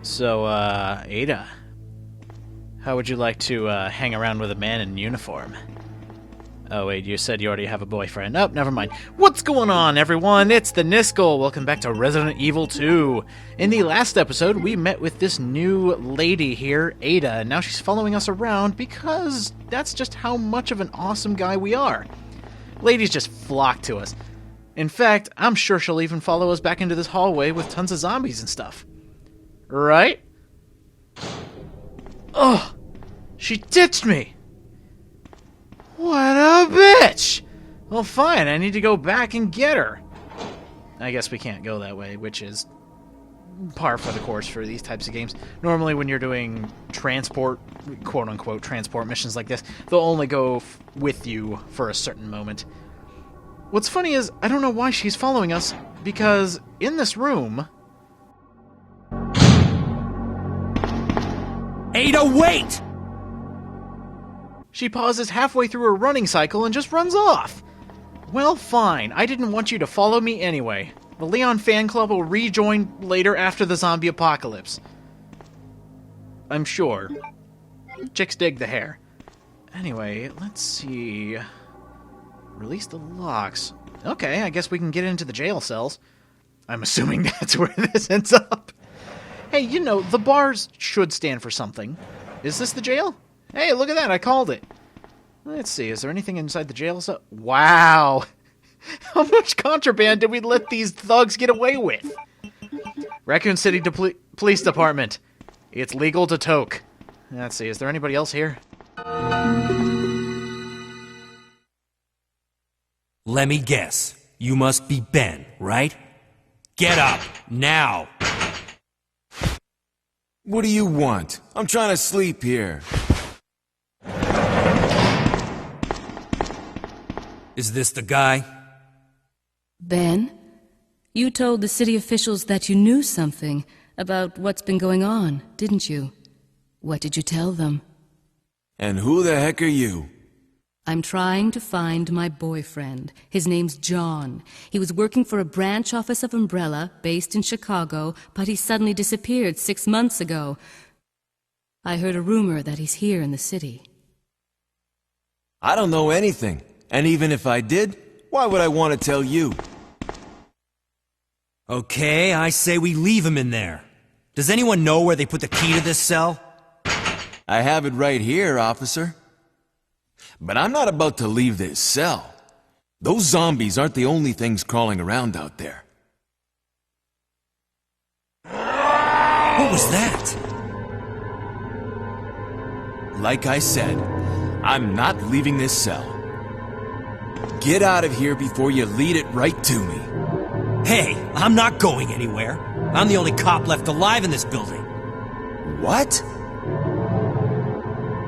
So, Ada, how would you like to, hang around with a man in uniform? Oh, wait, you said you already have a boyfriend. Oh, never mind. What's going on, everyone? It's the Niskel. Welcome back to Resident Evil 2. In the last episode, we met with this new lady here, Ada, and now she's following us around because that's just how much of an awesome guy we are. Ladies just flock to us. In fact, I'm sure she'll even follow us back into this hallway with tons of zombies and stuff. Right? Oh, she ditched me. What a bitch! Well, fine, I need to go back and get her. I guess we can't go that way, which is par for the course for these types of games. Normally when you're doing transport, quote-unquote, transport missions like this, they'll only go with you for a certain moment. What's funny is, I don't know why she's following us, because in this room... Ada, wait! She pauses halfway through her running cycle and just runs off. Well, fine. I didn't want you to follow me anyway. The Leon fan club will rejoin later after the zombie apocalypse. I'm sure. Chicks dig the hair. Anyway, let's see... Release the locks. Okay, I guess we can get into the jail cells. I'm assuming that's where this ends up. Hey, you know, the bars should stand for something. Is this the jail? Hey, look at that, I called it. Let's see, is there anything inside the jail cell? Wow! How much contraband did we let these thugs get away with? Raccoon City Police Department. It's legal to toke. Let's see, is there anybody else here? Let me guess. You must be Ben, right? Get up, now! What do you want? I'm trying to sleep here. Is this the guy? Ben, you told the city officials that you knew something about what's been going on, didn't you? What did you tell them? And who the heck are you? I'm trying to find my boyfriend. His name's John. He was working for a branch office of Umbrella, based in Chicago, but he suddenly disappeared 6 months ago. I heard a rumor that he's here in the city. I don't know anything. And even if I did, why would I want to tell you? Okay, I say we leave him in there. Does anyone know where they put the key to this cell? I have it right here, officer. But I'm not about to leave this cell. Those zombies aren't the only things crawling around out there. What was that? Like I said, I'm not leaving this cell. Get out of here before you lead it right to me. Hey, I'm not going anywhere. I'm the only cop left alive in this building. What?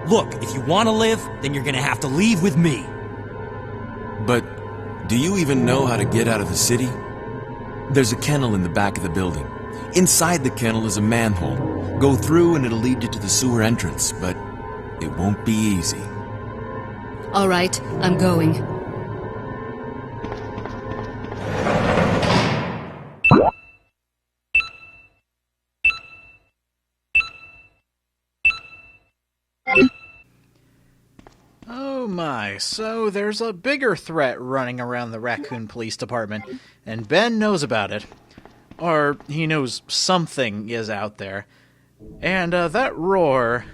Look, if you want to live, then you're gonna have to leave with me. But do you even know how to get out of the city? There's a kennel in the back of the building. Inside the kennel is a manhole. Go through and it'll lead you to the sewer entrance, but it won't be easy. All right, I'm going. Oh my, so there's a bigger threat running around the Raccoon Police Department, and Ben knows about it. Or he knows something is out there. And that roar...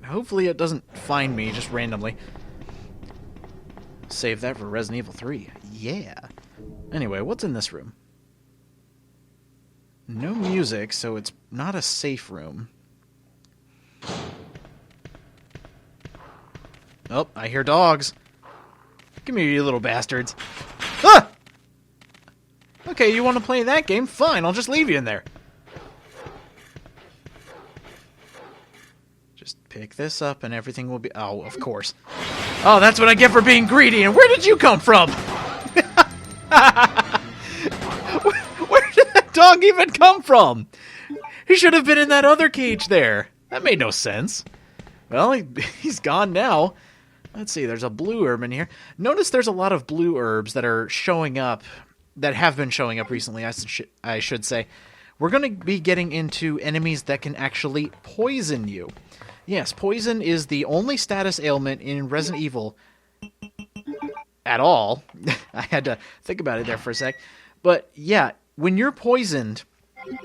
hopefully it doesn't find me just randomly. Save that for Resident Evil 3. Yeah. Anyway, what's in this room? No music, so it's not a safe room. Oh, I hear dogs. Come here, you little bastards. Ah! Okay, you want to play that game? Fine, I'll just leave you in there. Just pick this up and everything will be... Oh, of course. Oh, that's what I get for being greedy. And where did you come from? Where did that dog even come from? He should have been in that other cage there. That made no sense. Well, he's gone now. Let's see, there's a blue herb in here. Notice there's a lot of blue herbs that are showing up, that have been showing up recently, I should say, we're going to be getting into enemies that can actually poison you. Yes, poison is the only status ailment in Resident Evil at all. I had to think about it there for a sec. But yeah, when you're poisoned,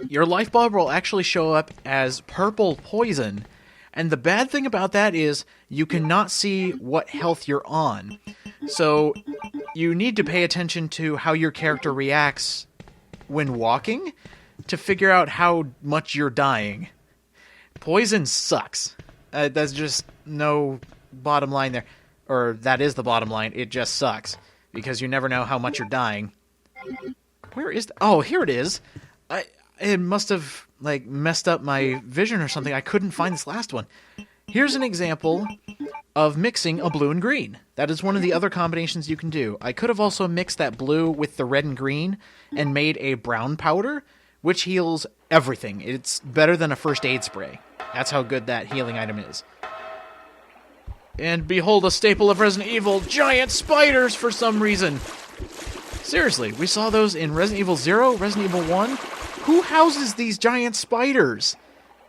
your life bar will actually show up as purple poison. And the bad thing about that is you cannot see what health you're on. So you need to pay attention to how your character reacts when walking to figure out how much you're dying. Poison sucks. That's just no bottom line there. Or that is the bottom line. It just sucks. Because you never know how much you're dying. Where is... Oh, here it is. It must have, like, messed up my vision or something. I couldn't find this last one. Here's an example of mixing a blue and green. That is one of the other combinations you can do. I could have also mixed that blue with the red and green and made a brown powder, which heals everything. It's better than a first aid spray. That's how good that healing item is. And behold, a staple of Resident Evil, giant spiders for some reason. Seriously, we saw those in Resident Evil 0, Resident Evil 1. Who houses these giant spiders?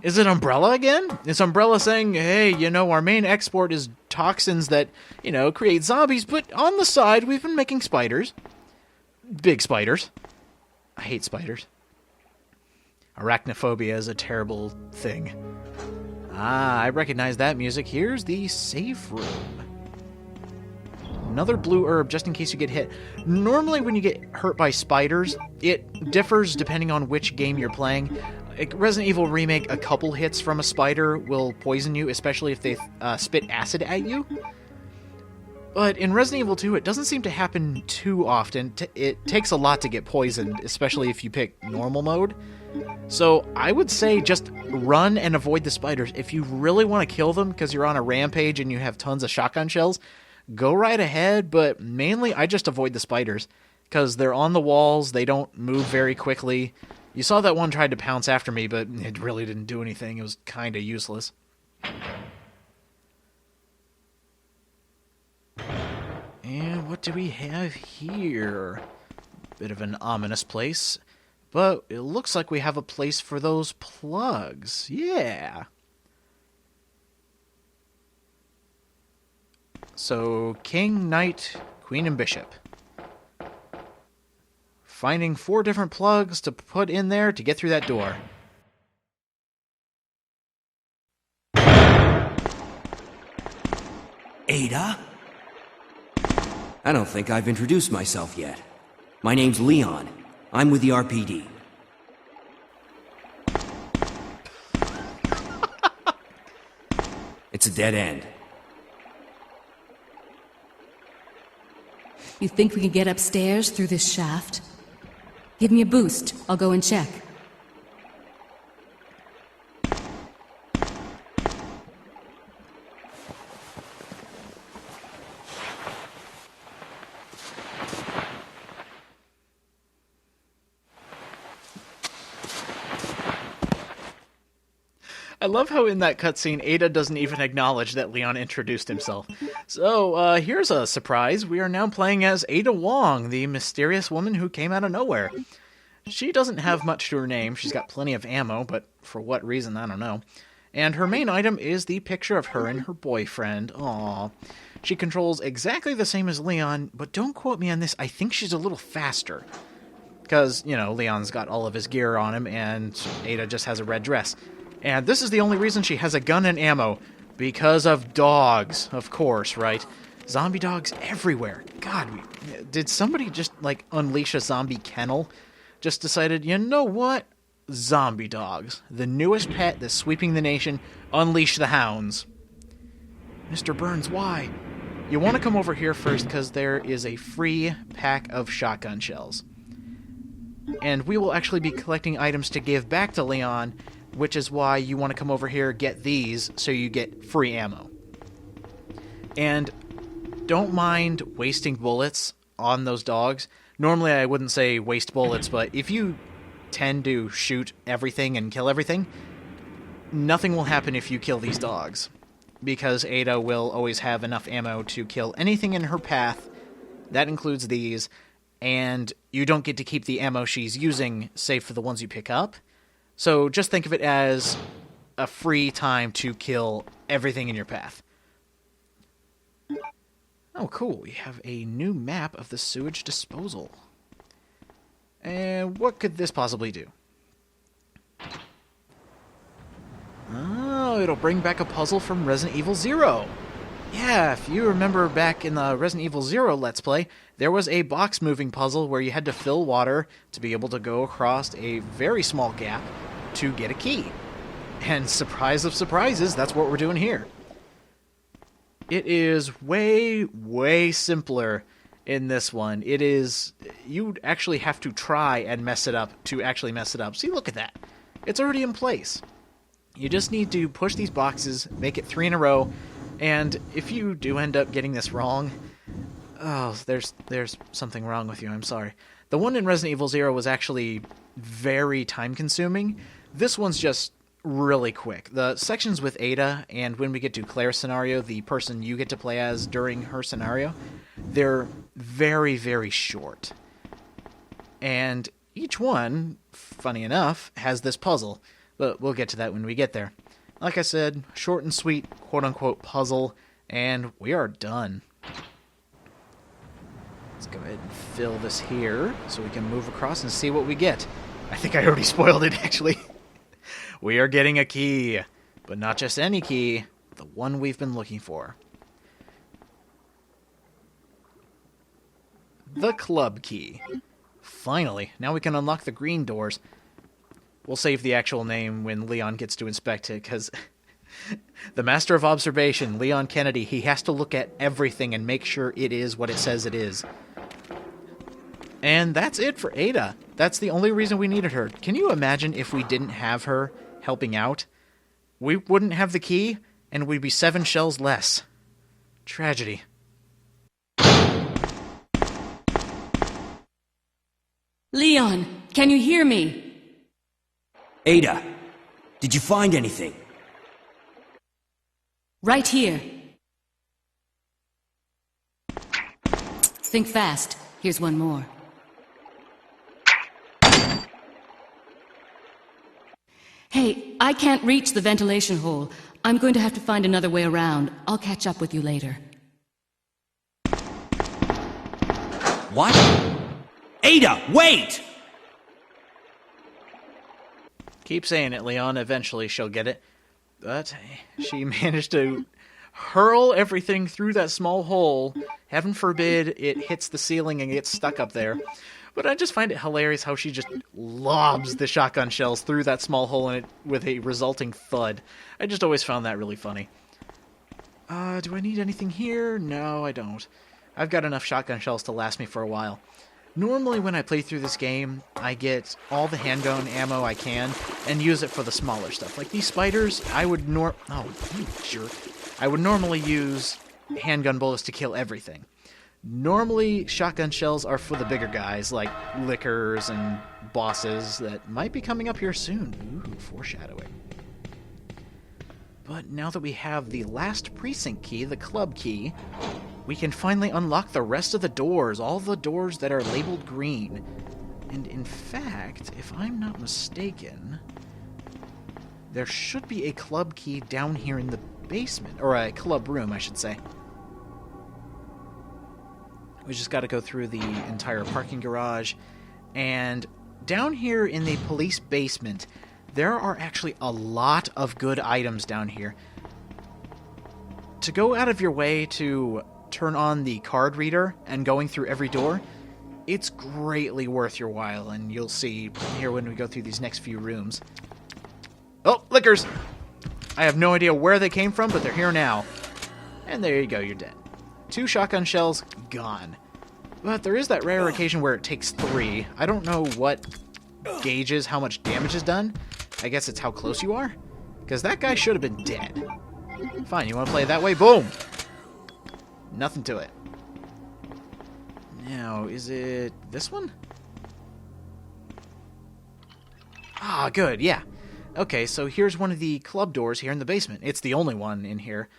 Is it Umbrella again? Is Umbrella saying, hey, you know, our main export is toxins that, you know, create zombies, but on the side, we've been making spiders. Big spiders. I hate spiders. Arachnophobia is a terrible thing. Ah, I recognize that music. Here's the safe room. Another blue herb, just in case you get hit. Normally when you get hurt by spiders, it differs depending on which game you're playing. Resident Evil Remake, a couple hits from a spider will poison you, especially if they spit acid at you. But in Resident Evil 2, it doesn't seem to happen too often. It takes a lot to get poisoned, especially if you pick normal mode. So I would say just run and avoid the spiders. If you really want to kill them because you're on a rampage and you have tons of shotgun shells, go right ahead, but mainly I just avoid the spiders because they're on the walls, they don't move very quickly. You saw that one tried to pounce after me, but it really didn't do anything. It was kind of useless. And what do we have here? Bit of an ominous place. But it looks like we have a place for those plugs. Yeah. So, King, Knight, Queen, and Bishop. Finding 4 different plugs to put in there to get through that door. Ada? I don't think I've introduced myself yet. My name's Leon. I'm with the RPD. It's a dead end. You think we can get upstairs through this shaft? Give me a boost. I'll go and check. I love how in that cutscene, Ada doesn't even acknowledge that Leon introduced himself. So, here's a surprise. We are now playing as Ada Wong, the mysterious woman who came out of nowhere. She doesn't have much to her name. She's got plenty of ammo, but for what reason, I don't know. And her main item is the picture of her and her boyfriend. Aww. She controls exactly the same as Leon, but don't quote me on this. I think she's a little faster. Because, you know, Leon's got all of his gear on him, and Ada just has a red dress. And this is the only reason she has a gun and ammo. Because of dogs, of course, right? Zombie dogs everywhere. God, did somebody just, like, unleash a zombie kennel? Just decided, you know what? Zombie dogs. The newest pet that's sweeping the nation. Unleash the hounds. Mr. Burns, why? You want to come over here first because there is a free pack of shotgun shells. And we will actually be collecting items to give back to Leon, which is why you want to come over here, get these, so you get free ammo. And don't mind wasting bullets on those dogs. Normally I wouldn't say waste bullets, but if you tend to shoot everything and kill everything, nothing will happen if you kill these dogs. Because Ada will always have enough ammo to kill anything in her path. That includes these. And you don't get to keep the ammo she's using, save for the ones you pick up. So just think of it as a free time to kill everything in your path. Oh, cool. We have a new map of the sewage disposal. And what could this possibly do? Oh, it'll bring back a puzzle from Resident Evil 0. Yeah, if you remember back in the Resident Evil 0 Let's Play, there was a box moving puzzle where you had to fill water to be able to go across a very small gap to get a key. And surprise of surprises, that's what we're doing here. It is way, way simpler in this one. It is... you'd actually have to try and mess it up to actually mess it up. See, look at that. It's already in place. You just need to push these boxes, make it 3 in a row, and if you do end up getting this wrong... oh, there's something wrong with you, I'm sorry. The one in Resident Evil 0 was actually very time-consuming. This one's just really quick. The sections with Ada, and when we get to Claire's scenario, the person you get to play as during her scenario, they're very, very short. And each one, funny enough, has this puzzle, but we'll get to that when we get there. Like I said, short and sweet, quote-unquote puzzle, and we are done. Let's go ahead and fill this here so we can move across and see what we get. I think I already spoiled it, actually. We are getting a key, but not just any key, the one we've been looking for. The club key. Finally, now we can unlock the green doors. We'll save the actual name when Leon gets to inspect it, because the Master of Observation, Leon Kennedy, he has to look at everything and make sure it is what it says it is. And that's it for Ada. That's the only reason we needed her. Can you imagine if we didn't have her helping out? We wouldn't have the key, and we'd be 7 shells less. Tragedy. Leon, can you hear me? Ada, did you find anything? Right here. Think fast. Here's one more. Hey, I can't reach the ventilation hole. I'm going to have to find another way around. I'll catch up with you later. What? Ada, wait! Keep saying it, Leon. Eventually she'll get it. But she managed to hurl everything through that small hole. Heaven forbid it hits the ceiling and gets stuck up there. But I just find it hilarious how she just lobs the shotgun shells through that small hole in it with a resulting thud. I just always found that really funny. Do I need anything here? No, I don't. I've got enough shotgun shells to last me for a while. Normally when I play through this game, I get all the handgun ammo I can and use it for the smaller stuff. Like these spiders, I would oh, you jerk. I would normally use handgun bullets to kill everything. Normally, shotgun shells are for the bigger guys, like lickers and bosses that might be coming up here soon. Ooh, foreshadowing. But now that we have the last precinct key, the club key, we can finally unlock the rest of the doors, all the doors that are labeled green. And in fact, if I'm not mistaken, there should be a club key down here in the basement, or a club room, I should say. We just got to go through the entire parking garage, and down here in the police basement, there are actually a lot of good items down here. To go out of your way to turn on the card reader and going through every door, it's greatly worth your while, and you'll see here when we go through these next few rooms. Oh, lickers! I have no idea where they came from, but they're here now. And there you go, you're dead. 2 shotgun shells, gone. But there is that rare occasion where it takes 3. I don't know what gauges how much damage is done. I guess it's how close you are. Because that guy should have been dead. Fine, you want to play it that way? Boom! Nothing to it. Now, is it this one? Ah, good, yeah. Okay, so here's one of the club doors here in the basement. It's the only one in here.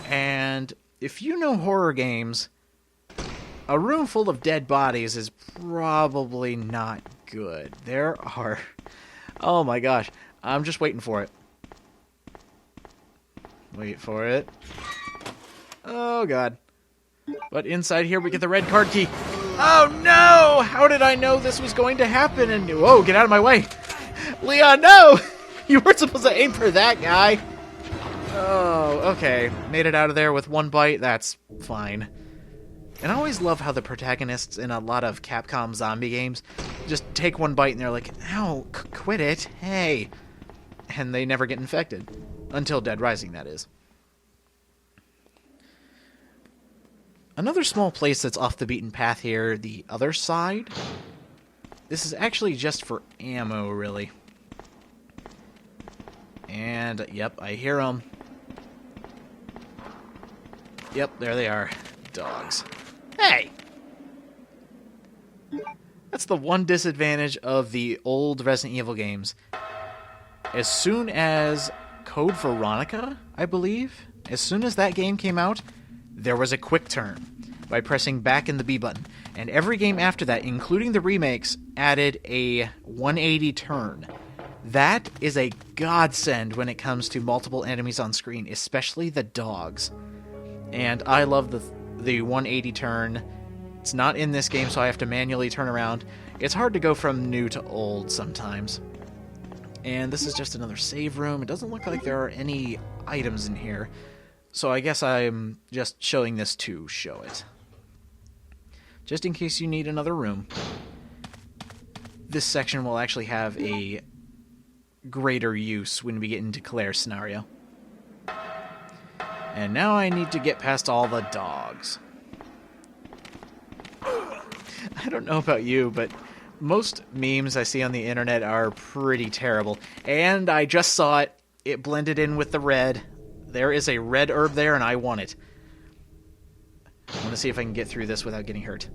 And if you know horror games, a room full of dead bodies is probably not good. There are Oh my gosh. I'm just waiting for it. Wait for it. Oh god. But inside here we get the red card key. Oh no! How did I know this was going to happen? And whoa, get out of my way. Leon, no! You weren't supposed to aim for that guy. Oh, okay. Made it out of there with one bite. That's fine. And I always love how the protagonists in a lot of Capcom zombie games just take one bite and they're like, ow, quit it, hey. And they never get infected. Until Dead Rising, that is. Another small place that's off the beaten path here, the other side. This is actually just for ammo, really. And, yep, I hear them. Yep, there they are. Dogs. Hey! That's the one disadvantage of the old Resident Evil games. As soon as Code Veronica, I believe, as soon as that game came out, there was a quick turn by pressing back in the B button. And every game after that, including the remakes, added a 180 turn. That is a godsend when it comes to multiple enemies on screen, especially the dogs. And I love the 180 turn. It's not in this game, so I have to manually turn around. It's hard to go from new to old sometimes. And this is just another save room. It doesn't look like there are any items in here. So I guess I'm just showing this to show it. Just in case you need another room. This section will actually have a greater use when we get into Claire's scenario. And now I need to get past all the dogs. I don't know about you, but most memes I see on the internet are pretty terrible. And I just saw it. It blended in with the red. There is a red herb there, and I want it. I want to see if I can get through this without getting hurt.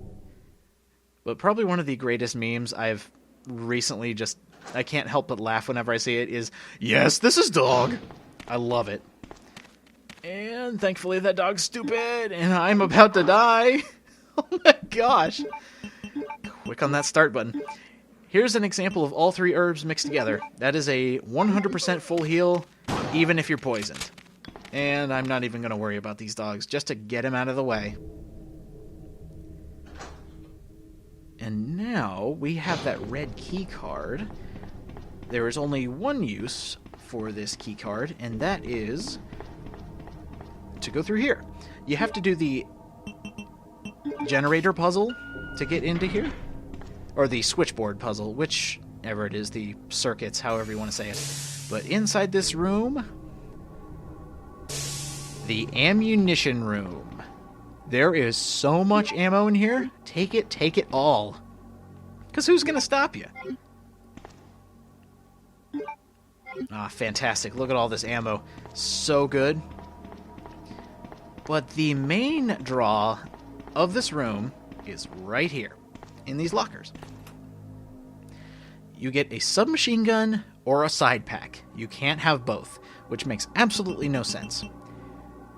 But probably one of the greatest memes I've recently just... I can't help but laugh whenever I see it is, yes, this is dog. I love it. And thankfully that dog's stupid, and I'm about to die. Oh my gosh. Click on that start button. Here's an example of all three herbs mixed together. That is a 100% full heal, even if you're poisoned. And I'm not even going to worry about these dogs, just to get him out of the way. And now we have that red key card. There is only one use for this key card, and that is to go through here. You have to do the generator puzzle to get into here. Or the switchboard puzzle, whichever it is, the circuits, however you want to say it. But inside this room, the ammunition room. There is so much ammo in here. Take it all. Because who's going to stop you? Ah, fantastic. Look at all this ammo. So good. But the main draw of this room is right here, in these lockers. You get a submachine gun or a side pack. You can't have both, which makes absolutely no sense.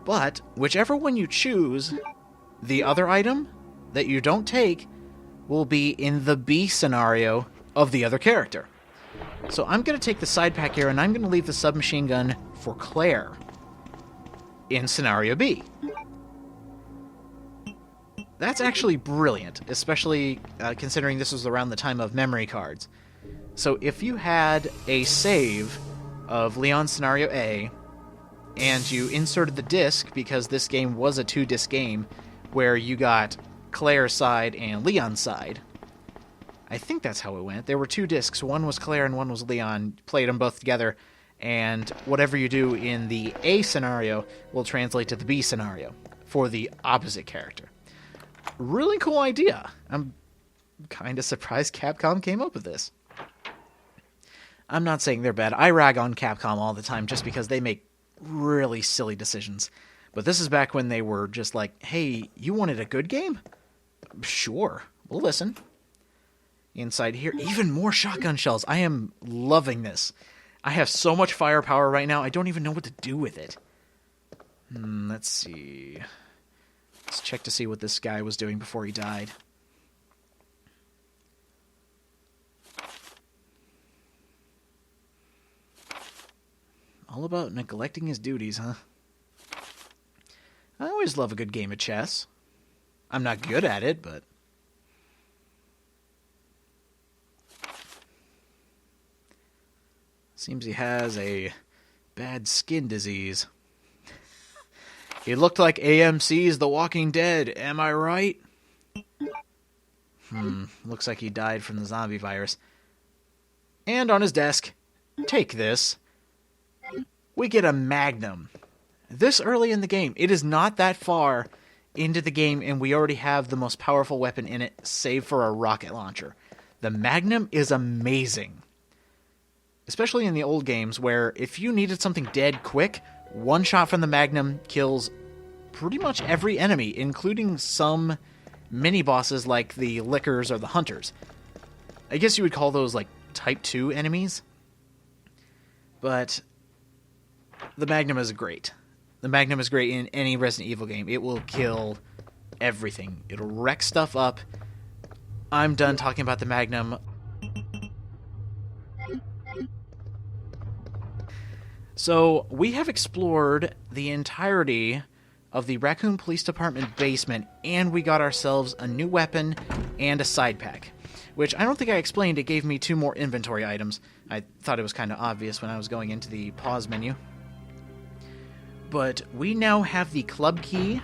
But whichever one you choose, the other item that you don't take will be in the B scenario of the other character. So I'm going to take the side pack here, and I'm going to leave the submachine gun for Claire in scenario B. That's actually brilliant, especially considering this was around the time of memory cards. So if you had a save of Leon Scenario A, and you inserted the disc, because this game was a 2-disc game, where you got Claire's side and Leon's side. I think that's how it went. There were 2 discs. One was Claire and one was Leon. Played them both together, and whatever you do in the A scenario will translate to the B scenario for the opposite character. Really cool idea. I'm kind of surprised Capcom came up with this. I'm not saying they're bad. I rag on Capcom all the time just because they make really silly decisions. But this is back when they were just like, hey, you wanted a good game? Sure, we'll listen. Inside here, even more shotgun shells. I am loving this. I have so much firepower right now, I don't even know what to do with it. Let's see. Let's check to see what this guy was doing before he died. All about neglecting his duties, huh? I always love a good game of chess. I'm not good at it, but... Seems he has a bad skin disease. He looked like AMC's The Walking Dead, am I right? Looks like he died from the zombie virus. And on his desk, take this. We get a Magnum. This early in the game. It is not that far into the game, and we already have the most powerful weapon in it, save for a rocket launcher. The Magnum is amazing. Especially in the old games, where if you needed something dead quick, one shot from the Magnum kills pretty much every enemy, including some mini-bosses like the Lickers or the Hunters. I guess you would call those, like, Type 2 enemies. But the Magnum is great. The Magnum is great in any Resident Evil game. It will kill everything. It'll wreck stuff up. I'm done talking about the Magnum. So, we have explored the entirety of the Raccoon Police Department basement, and we got ourselves a new weapon and a side pack. Which, I don't think I explained, it gave me 2 more inventory items. I thought it was kind of obvious when I was going into the pause menu. But we now have the club key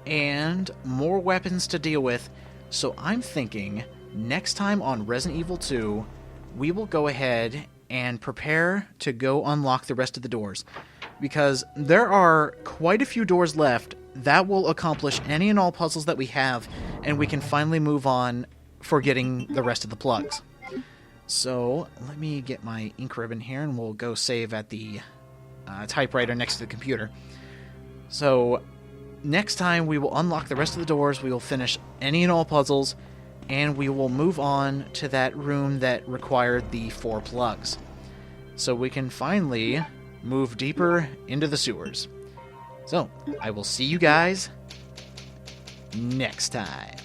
and more weapons to deal with, so I'm thinking next time on Resident Evil 2, we will go ahead and prepare to go unlock the rest of the doors. Because there are quite a few doors left that will accomplish any and all puzzles that we have, and we can finally move on for getting the rest of the plugs. So, let me get my ink ribbon here, and we'll go save at the typewriter next to the computer. So, next time we will unlock the rest of the doors, we will finish any and all puzzles, and we will move on to that room that required the 4 plugs. So we can finally move deeper into the sewers. So, I will see you guys next time.